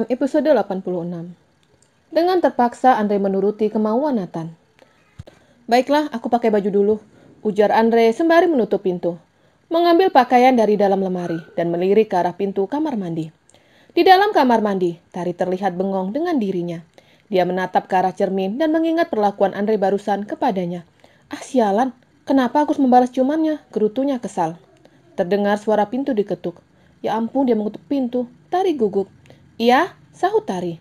episode 86. Dengan terpaksa Andre menuruti kemauan Nathan. Baiklah, aku pakai baju dulu, ujar Andre sembari menutup pintu. Mengambil pakaian dari dalam lemari dan melirik ke arah pintu kamar mandi. Di dalam kamar mandi, Tari terlihat bengong dengan dirinya. Dia menatap ke arah cermin dan mengingat perlakuan Andre barusan kepadanya. Ah sialan, kenapa aku harus membalas ciumannya? Gerutunya kesal. Terdengar suara pintu diketuk. Ya ampun, dia mengetuk pintu. Tari gugup. Iya, sahut Tari.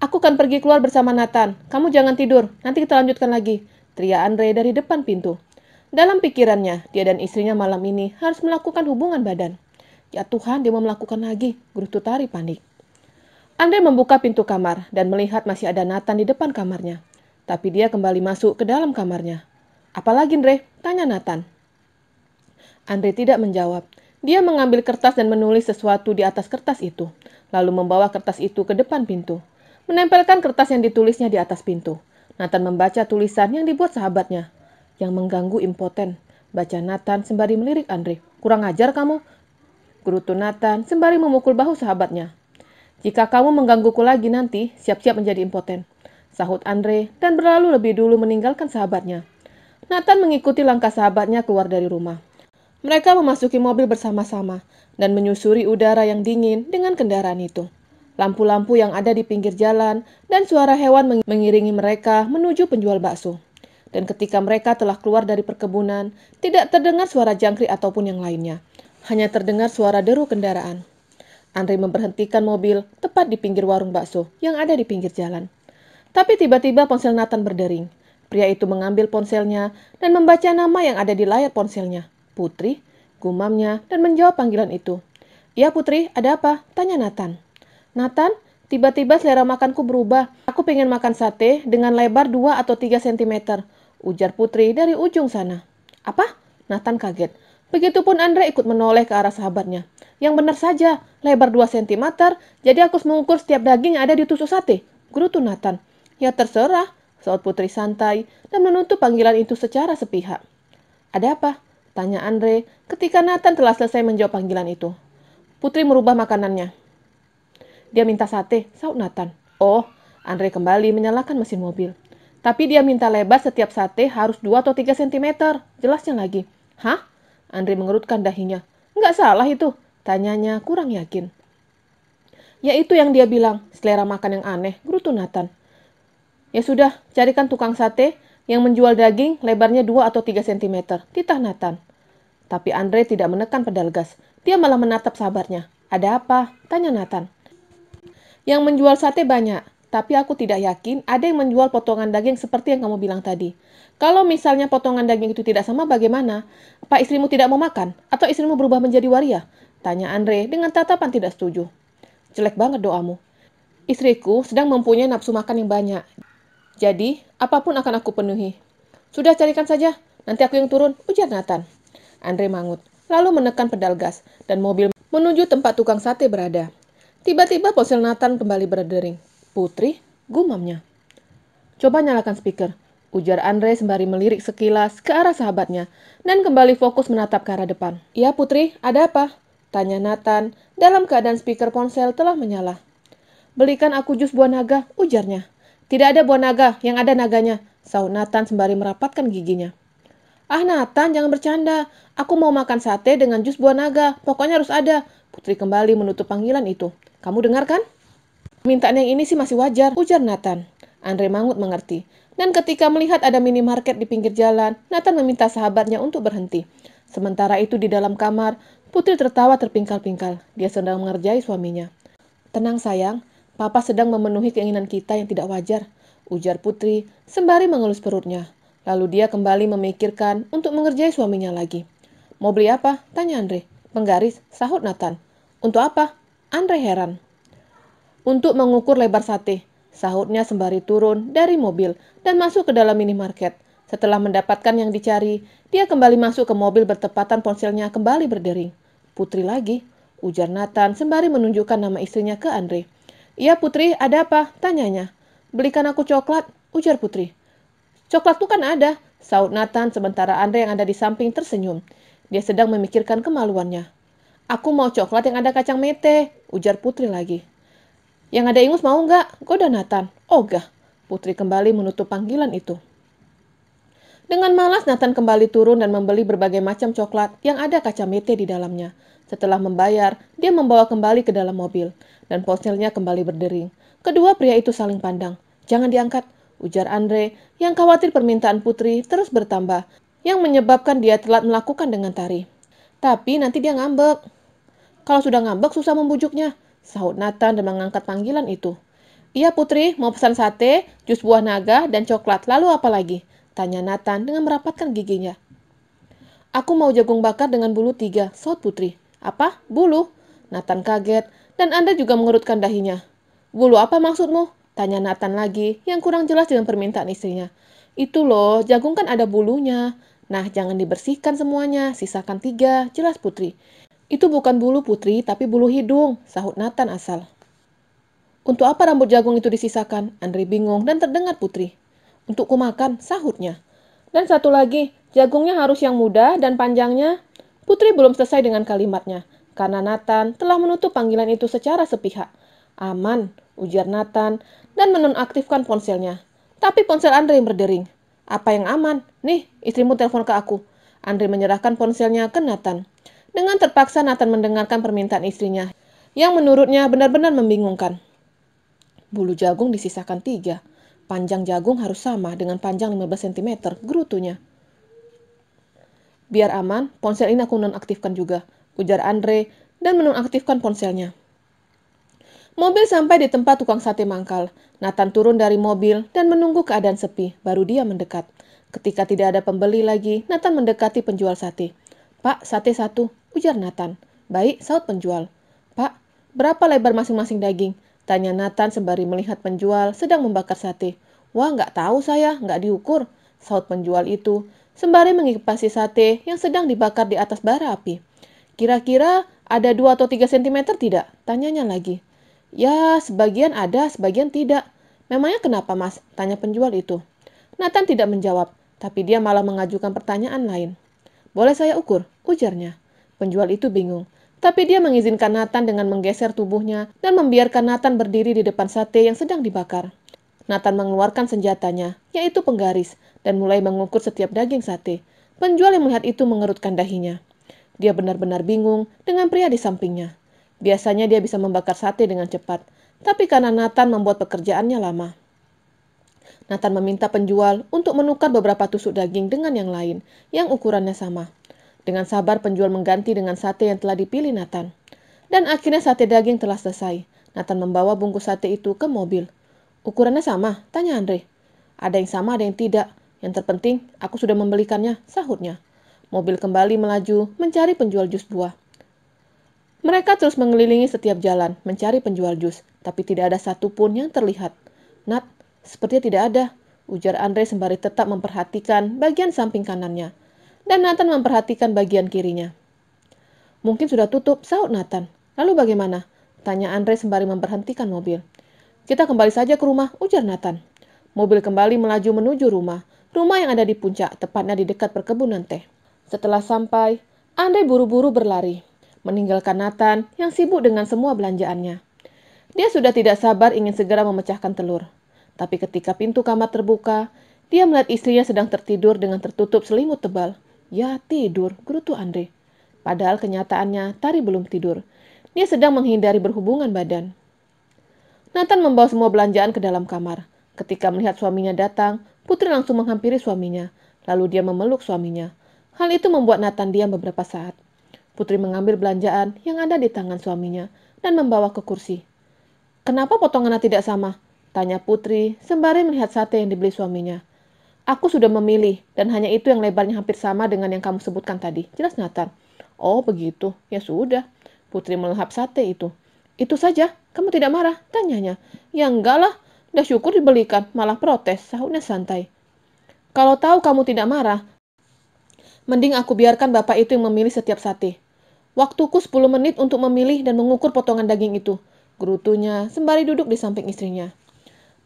Aku akan pergi keluar bersama Nathan. Kamu jangan tidur, nanti kita lanjutkan lagi, teriak Andre dari depan pintu. Dalam pikirannya, dia dan istrinya malam ini harus melakukan hubungan badan. Ya Tuhan, dia mau melakukan lagi, gerutu Tari panik. Andre membuka pintu kamar dan melihat masih ada Nathan di depan kamarnya. Tapi dia kembali masuk ke dalam kamarnya. Apalagi Andre? Tanya Nathan. Andre tidak menjawab. Dia mengambil kertas dan menulis sesuatu di atas kertas itu, lalu membawa kertas itu ke depan pintu. Menempelkan kertas yang ditulisnya di atas pintu. Nathan membaca tulisan yang dibuat sahabatnya. Yang mengganggu impoten, baca Nathan sembari melirik Andre. Kurang ajar kamu, gerutu Nathan sembari memukul bahu sahabatnya. Jika kamu menggangguku lagi nanti, siap-siap menjadi impoten, sahut Andre dan berlalu lebih dulu meninggalkan sahabatnya. Nathan mengikuti langkah sahabatnya keluar dari rumah. Mereka memasuki mobil bersama-sama dan menyusuri udara yang dingin dengan kendaraan itu. Lampu-lampu yang ada di pinggir jalan dan suara hewan mengiringi mereka menuju penjual bakso. Dan ketika mereka telah keluar dari perkebunan, tidak terdengar suara jangkrik ataupun yang lainnya. Hanya terdengar suara deru kendaraan. Andre memberhentikan mobil tepat di pinggir warung bakso yang ada di pinggir jalan. Tapi tiba-tiba ponsel Nathan berdering. Pria itu mengambil ponselnya dan membaca nama yang ada di layar ponselnya. Putri, gumamnya, dan menjawab panggilan itu. Ya Putri, ada apa? Tanya Nathan. Nathan, tiba-tiba selera makanku berubah. Aku pengen makan sate dengan lebar 2 atau 3 cm. Ujar Putri dari ujung sana. Apa? Nathan kaget. Begitupun Andre ikut menoleh ke arah sahabatnya. Yang benar saja, lebar 2 cm, jadi aku harus mengukur setiap daging yang ada di tusuk sate. Gerutu Nathan. Ya terserah, saut Putri santai dan menutup panggilan itu secara sepihak. Ada apa? Tanya Andre ketika Nathan telah selesai menjawab panggilan itu. Putri merubah makanannya. Dia minta sate, saut Nathan. Oh, Andre kembali menyalakan mesin mobil. Tapi dia minta lebar setiap sate harus 2 atau 3 cm. Jelasnya lagi. Hah? Andre mengerutkan dahinya. Nggak salah itu, tanyanya kurang yakin. Ya itu yang dia bilang, selera makan yang aneh, gerutu Nathan. Ya sudah, carikan tukang sate yang menjual daging lebarnya 2 atau 3 cm. Titah Nathan. Tapi Andre tidak menekan pedal gas. Dia malah menatap sahabatnya. Ada apa? Tanya Nathan. Yang menjual sate banyak, tapi aku tidak yakin ada yang menjual potongan daging seperti yang kamu bilang tadi. Kalau misalnya potongan daging itu tidak sama bagaimana? Apa istrimu tidak mau makan? Atau istrimu berubah menjadi waria? Tanya Andre dengan tatapan tidak setuju. Jelek banget doamu. Istriku sedang mempunyai nafsu makan yang banyak. Jadi, apapun akan aku penuhi. Sudah carikan saja, nanti aku yang turun, ujar Nathan. Andre mangut, lalu menekan pedal gas, dan mobil menuju tempat tukang sate berada. Tiba-tiba ponsel Nathan kembali berdering. Putri, gumamnya. Coba nyalakan speaker, ujar Andre sembari melirik sekilas ke arah sahabatnya, dan kembali fokus menatap ke arah depan. Iya Putri, ada apa? Tanya Nathan, dalam keadaan speaker ponsel telah menyala. Belikan aku jus buah naga, ujarnya. Tidak ada buah naga, yang ada naganya, sahut Nathan sembari merapatkan giginya. Ah Nathan, jangan bercanda. Aku mau makan sate dengan jus buah naga, pokoknya harus ada. Putri kembali menutup panggilan itu. Kamu dengar kan? Permintaan yang ini sih masih wajar, ujar Nathan. Andre mangut mengerti. Dan ketika melihat ada minimarket di pinggir jalan, Nathan meminta sahabatnya untuk berhenti. Sementara itu di dalam kamar, Putri tertawa terpingkal-pingkal. Dia sedang mengerjai suaminya. Tenang sayang, Papa sedang memenuhi keinginan kita yang tidak wajar, ujar Putri sembari mengelus perutnya. Lalu dia kembali memikirkan untuk mengerjai suaminya lagi. Mau beli apa? Tanya Andre. Penggaris, sahut Nathan. Untuk apa? Andre heran. Untuk mengukur lebar sate, sahutnya sembari turun dari mobil dan masuk ke dalam minimarket. Setelah mendapatkan yang dicari, dia kembali masuk ke mobil bertepatan ponselnya kembali berdering. Putri lagi, ujar Nathan sembari menunjukkan nama istrinya ke Andre. Iya Putri, ada apa? Tanyanya. Belikan aku coklat, ujar Putri. Coklat tuh kan ada, sahut Nathan sementara Andre yang ada di samping tersenyum. Dia sedang memikirkan kemaluannya. Aku mau coklat yang ada kacang mete, ujar Putri lagi. Yang ada ingus mau nggak? Goda Nathan. Ogah. Putri kembali menutup panggilan itu. Dengan malas, Nathan kembali turun dan membeli berbagai macam coklat yang ada kaca mete di dalamnya. Setelah membayar, dia membawa kembali ke dalam mobil, dan ponselnya kembali berdering. Kedua pria itu saling pandang. Jangan diangkat, ujar Andre, yang khawatir permintaan Putri terus bertambah, yang menyebabkan dia telat melakukan dengan tari. Tapi nanti dia ngambek. Kalau sudah ngambek, susah membujuknya, sahut Nathan dan mengangkat panggilan itu. Iya Putri, mau pesan sate, jus buah naga, dan coklat, lalu apa lagi? Tanya Nathan dengan merapatkan giginya. Aku mau jagung bakar dengan bulu 3, sahut Putri. Apa? Bulu? Nathan kaget, dan Anda juga mengerutkan dahinya. Bulu apa maksudmu? Tanya Nathan lagi, yang kurang jelas dengan permintaan istrinya. Itu loh, jagung kan ada bulunya. Nah, jangan dibersihkan semuanya, sisakan 3, jelas Putri. Itu bukan bulu Putri, tapi bulu hidung, sahut Nathan asal. Untuk apa rambut jagung itu disisakan? Andre bingung dan terdengar Putri. Untuk kumakan, sahutnya. Dan satu lagi, jagungnya harus yang muda dan panjangnya. Putri belum selesai dengan kalimatnya, karena Nathan telah menutup panggilan itu secara sepihak. Aman, ujar Nathan, dan menonaktifkan ponselnya. Tapi ponsel Andre yang berdering. Apa yang aman? Nih, istrimu telepon ke aku. Andre menyerahkan ponselnya ke Nathan. Dengan terpaksa Nathan mendengarkan permintaan istrinya, yang menurutnya benar-benar membingungkan. Bulu jagung disisakan 3. Panjang jagung harus sama dengan panjang 15 cm, gerutunya. Biar aman, ponsel ini aku nonaktifkan juga, ujar Andre dan menonaktifkan ponselnya. Mobil sampai di tempat tukang sate mangkal. Nathan turun dari mobil dan menunggu keadaan sepi, baru dia mendekat. Ketika tidak ada pembeli lagi, Nathan mendekati penjual sate. Pak, sate 1, ujar Nathan. Baik, sahut penjual. Pak, berapa lebar masing-masing daging? Tanya Nathan sembari melihat penjual sedang membakar sate. Wah, nggak tahu saya, nggak diukur, sahut penjual itu, sembari mengipasi sate yang sedang dibakar di atas bara api. Kira-kira ada 2 atau 3 cm tidak? Tanyanya lagi. Ya, sebagian ada, sebagian tidak. Memangnya kenapa, Mas? Tanya penjual itu. Nathan tidak menjawab, tapi dia malah mengajukan pertanyaan lain. Boleh saya ukur? Ujarnya. Penjual itu bingung. Tapi dia mengizinkan Nathan dengan menggeser tubuhnya dan membiarkan Nathan berdiri di depan sate yang sedang dibakar. Nathan mengeluarkan senjatanya, yaitu penggaris, dan mulai mengukur setiap daging sate. Penjual yang melihat itu mengerutkan dahinya. Dia benar-benar bingung dengan pria di sampingnya. Biasanya dia bisa membakar sate dengan cepat, tapi karena Nathan membuat pekerjaannya lama. Nathan meminta penjual untuk menukar beberapa tusuk daging dengan yang lain, yang ukurannya sama. Dengan sabar penjual mengganti dengan sate yang telah dipilih Nathan. Dan akhirnya sate daging telah selesai. Nathan membawa bungkus sate itu ke mobil. Ukurannya sama? Tanya Andre. Ada yang sama, ada yang tidak. Yang terpenting, aku sudah membelikannya, sahutnya. Mobil kembali melaju, mencari penjual jus buah. Mereka terus mengelilingi setiap jalan, mencari penjual jus, tapi tidak ada satupun yang terlihat. Nat, sepertinya tidak ada, ujar Andre sembari tetap memperhatikan bagian samping kanannya. Dan Nathan memperhatikan bagian kirinya. Mungkin sudah tutup, sahut Nathan. Lalu bagaimana? Tanya Andre sembari memberhentikan mobil. Kita kembali saja ke rumah, ujar Nathan. Mobil kembali melaju menuju rumah. Rumah yang ada di puncak, tepatnya di dekat perkebunan teh. Setelah sampai, Andre buru-buru berlari, meninggalkan Nathan yang sibuk dengan semua belanjaannya. Dia sudah tidak sabar ingin segera memecahkan telur. Tapi ketika pintu kamar terbuka, dia melihat istrinya sedang tertidur dengan tertutup selimut tebal. Ya, tidur, gerutu Andre. Padahal kenyataannya, Tari belum tidur. Dia sedang menghindari berhubungan badan. Nathan membawa semua belanjaan ke dalam kamar. Ketika melihat suaminya datang, Putri langsung menghampiri suaminya. Lalu dia memeluk suaminya. Hal itu membuat Nathan diam beberapa saat. Putri mengambil belanjaan yang ada di tangan suaminya dan membawa ke kursi. Kenapa potongannya tidak sama? Tanya Putri sembari melihat sate yang dibeli suaminya. Aku sudah memilih, dan hanya itu yang lebarnya hampir sama dengan yang kamu sebutkan tadi. Jelas Nathan. Oh begitu, ya sudah. Putri melahap sate itu. Itu saja, kamu tidak marah? Tanyanya. Ya enggak lah, udah syukur dibelikan, malah protes, sahutnya santai. Kalau tahu kamu tidak marah, mending aku biarkan bapak itu yang memilih setiap sate. Waktuku 10 menit untuk memilih dan mengukur potongan daging itu. Gerutunya sembari duduk di samping istrinya.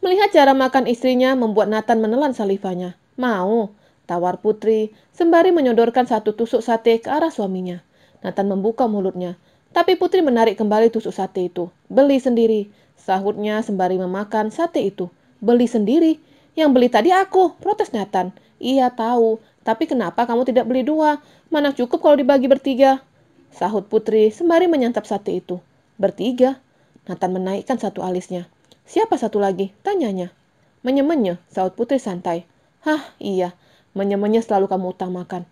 Melihat cara makan istrinya membuat Nathan menelan salivanya. Mau, tawar Putri, sembari menyodorkan satu tusuk sate ke arah suaminya. Nathan membuka mulutnya, tapi Putri menarik kembali tusuk sate itu. Beli sendiri, sahutnya sembari memakan sate itu. Beli sendiri. Yang beli tadi aku, protes Nathan. Iya tahu, tapi kenapa kamu tidak beli 2? Mana cukup kalau dibagi bertiga? Sahut Putri sembari menyantap sate itu. Bertiga? Nathan menaikkan satu alisnya. Siapa satu lagi? Tanyanya. Menye-menye, sahut Putri santai. Hah, iya, menye-menye selalu kamu utamakan.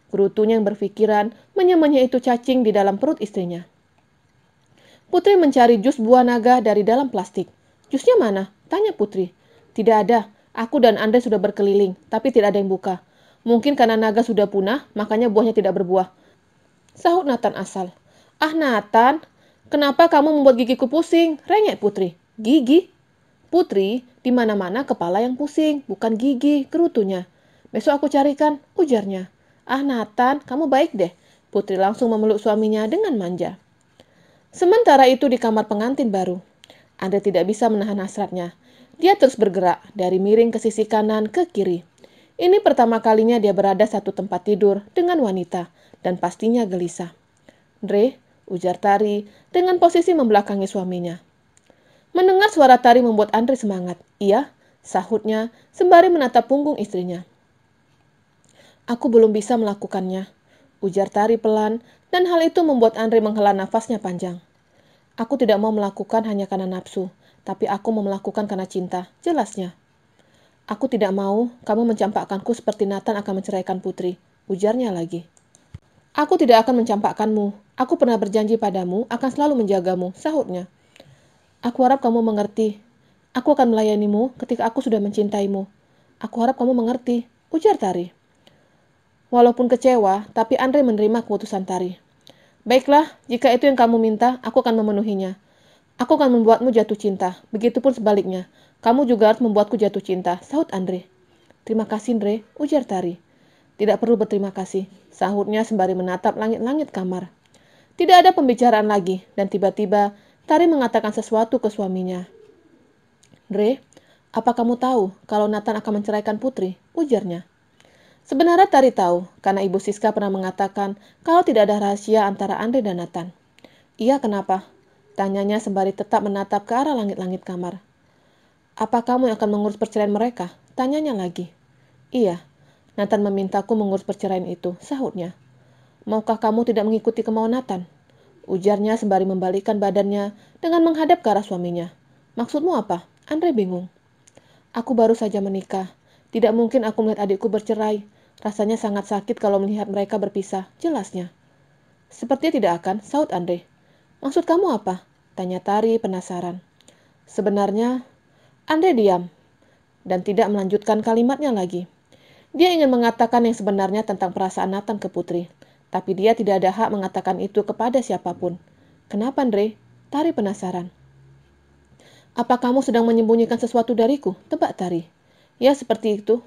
Gerutunya yang berpikiran, menye-menye itu cacing di dalam perut istrinya. Putri mencari jus buah naga dari dalam plastik. Jusnya mana? Tanya Putri. Tidak ada. Aku dan Andre sudah berkeliling, tapi tidak ada yang buka. Mungkin karena naga sudah punah, makanya buahnya tidak berbuah. Sahut Nathan asal. Ah Nathan, kenapa kamu membuat gigiku pusing? Rengek Putri. Gigi? Putri, di mana-mana kepala yang pusing, bukan gigi, gerutunya. Besok aku carikan, ujarnya. Ah Nathan, kamu baik deh. Putri langsung memeluk suaminya dengan manja. Sementara itu di kamar pengantin baru, Andre tidak bisa menahan hasratnya. Dia terus bergerak dari miring ke sisi kanan ke kiri. Ini pertama kalinya dia berada satu tempat tidur dengan wanita dan pastinya gelisah. Dre, ujar Tari dengan posisi membelakangi suaminya. Mendengar suara Tari membuat Andre semangat. Iya, sahutnya sembari menatap punggung istrinya. Aku belum bisa melakukannya, ujar Tari pelan, dan hal itu membuat Andre menghela nafasnya panjang. Aku tidak mau melakukan hanya karena nafsu, tapi aku mau melakukan karena cinta, jelasnya. Aku tidak mau kamu mencampakkanku seperti Nathan akan menceraikan Putri, ujarnya lagi. Aku tidak akan mencampakkanmu. Aku pernah berjanji padamu akan selalu menjagamu, sahutnya. Aku harap kamu mengerti. Aku akan melayanimu ketika aku sudah mencintaimu. Aku harap kamu mengerti, ujar Tari. Walaupun kecewa, tapi Andre menerima keputusan Tari. Baiklah, jika itu yang kamu minta, aku akan memenuhinya. Aku akan membuatmu jatuh cinta, begitupun sebaliknya. Kamu juga harus membuatku jatuh cinta, sahut Andre. Terima kasih, Andre, ujar Tari. Tidak perlu berterima kasih, sahutnya sembari menatap langit-langit kamar. Tidak ada pembicaraan lagi, dan tiba-tiba Tari mengatakan sesuatu ke suaminya. Andre, apa kamu tahu kalau Nathan akan menceraikan Putri? Ujarnya. Sebenarnya Tari tahu, karena Ibu Siska pernah mengatakan kalau tidak ada rahasia antara Andre dan Nathan. Iya, kenapa? Tanyanya sembari tetap menatap ke arah langit-langit kamar. Apa kamu yang akan mengurus perceraian mereka? Tanyanya lagi. Iya, Nathan memintaku mengurus perceraian itu, sahutnya. Maukah kamu tidak mengikuti kemauan Nathan? Ujarnya sembari membalikkan badannya dengan menghadap ke arah suaminya. Maksudmu apa? Andre bingung. Aku baru saja menikah. Tidak mungkin aku melihat adikku bercerai. Rasanya sangat sakit kalau melihat mereka berpisah, jelasnya. Sepertinya tidak akan, sahut Andre. Maksud kamu apa? Tanya Tari penasaran. Sebenarnya, Andre diam dan tidak melanjutkan kalimatnya lagi. Dia ingin mengatakan yang sebenarnya tentang perasaan Nathan ke Putri, tapi dia tidak ada hak mengatakan itu kepada siapapun. Kenapa, Andre? Tari penasaran. Apa kamu sedang menyembunyikan sesuatu dariku? Tebak Tari. Ya, seperti itu.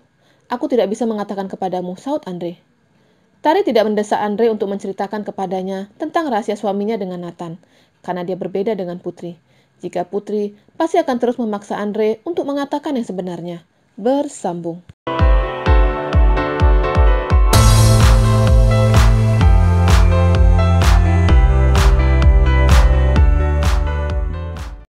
Aku tidak bisa mengatakan kepadamu, sahut Andre. Tari tidak mendesak Andre untuk menceritakan kepadanya tentang rahasia suaminya dengan Nathan, karena dia berbeda dengan Putri. Jika Putri, pasti akan terus memaksa Andre untuk mengatakan yang sebenarnya. Bersambung.